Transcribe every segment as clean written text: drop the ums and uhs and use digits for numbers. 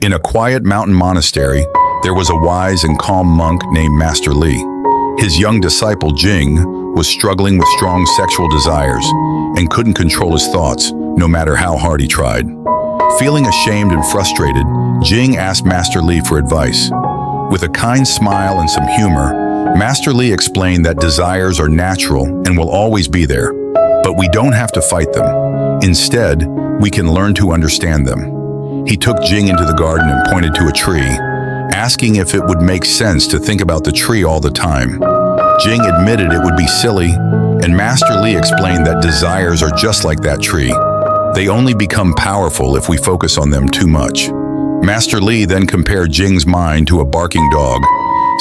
In a quiet mountain monastery, there was a wise and calm monk named Master Li. His young disciple Jing was struggling with strong sexual desires and couldn't control his thoughts, no matter how hard he tried. Feeling ashamed and frustrated, Jing asked Master Li for advice. With a kind smile and some humor, Master Li explained that desires are natural and will always be there, but we don't have to fight them. Instead, we can learn to understand them. He took Jing into the garden and pointed to a tree, asking if it would make sense to think about the tree all the time. Jing admitted it would be silly, and Master Li explained that desires are just like that tree. They only become powerful if we focus on them too much. Master Li then compared Jing's mind to a barking dog,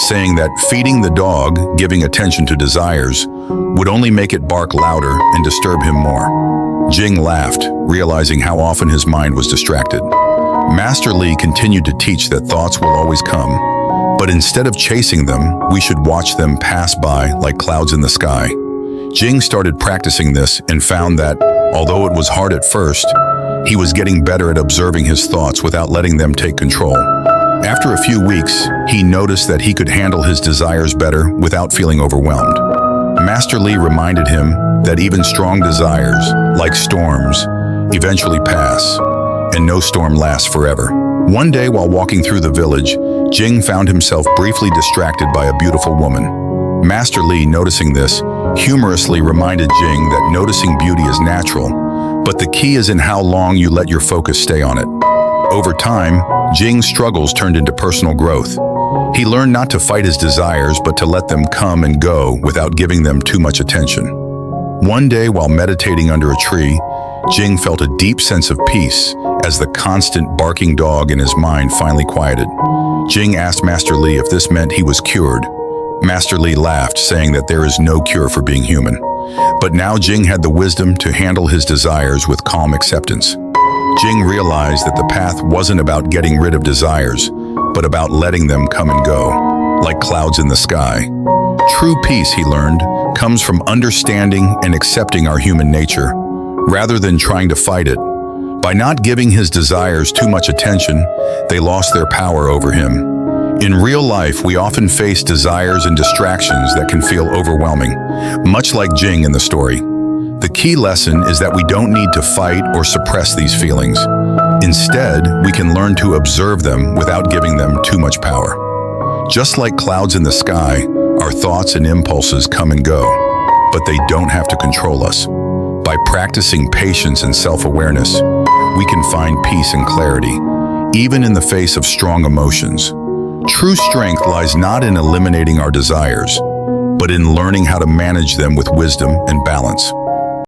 saying that feeding the dog, giving attention to desires, would only make it bark louder and disturb him more. Jing laughed, realizing how often his mind was distracted. Master Li continued to teach that thoughts will always come, but instead of chasing them, we should watch them pass by like clouds in the sky. Jing started practicing this and found that, although it was hard at first, he was getting better at observing his thoughts without letting them take control. After a few weeks, he noticed that he could handle his desires better without feeling overwhelmed. Master Li reminded him that even strong desires, like storms, eventually pass, and no storm lasts forever. One day while walking through the village, Jing found himself briefly distracted by a beautiful woman. Master Li, noticing this, humorously reminded Jing that noticing beauty is natural, but the key is in how long you let your focus stay on it. Over time, Jing's struggles turned into personal growth. He learned not to fight his desires, but to let them come and go without giving them too much attention. One day while meditating under a tree, Jing felt a deep sense of peace as the constant barking dog in his mind finally quieted. Jing asked Master Li if this meant he was cured. Master Li laughed, saying that there is no cure for being human. But now Jing had the wisdom to handle his desires with calm acceptance. Jing realized that the path wasn't about getting rid of desires, but about letting them come and go, like clouds in the sky. True peace, he learned, comes from understanding and accepting our human nature, rather than trying to fight it. By not giving his desires too much attention, they lost their power over him. In real life, we often face desires and distractions that can feel overwhelming, much like Jing in the story. The key lesson is that we don't need to fight or suppress these feelings. Instead, we can learn to observe them without giving them too much power. Just like clouds in the sky, our thoughts and impulses come and go, but they don't have to control us. By practicing patience and self-awareness, we can find peace and clarity, even in the face of strong emotions. True strength lies not in eliminating our desires, but in learning how to manage them with wisdom and balance.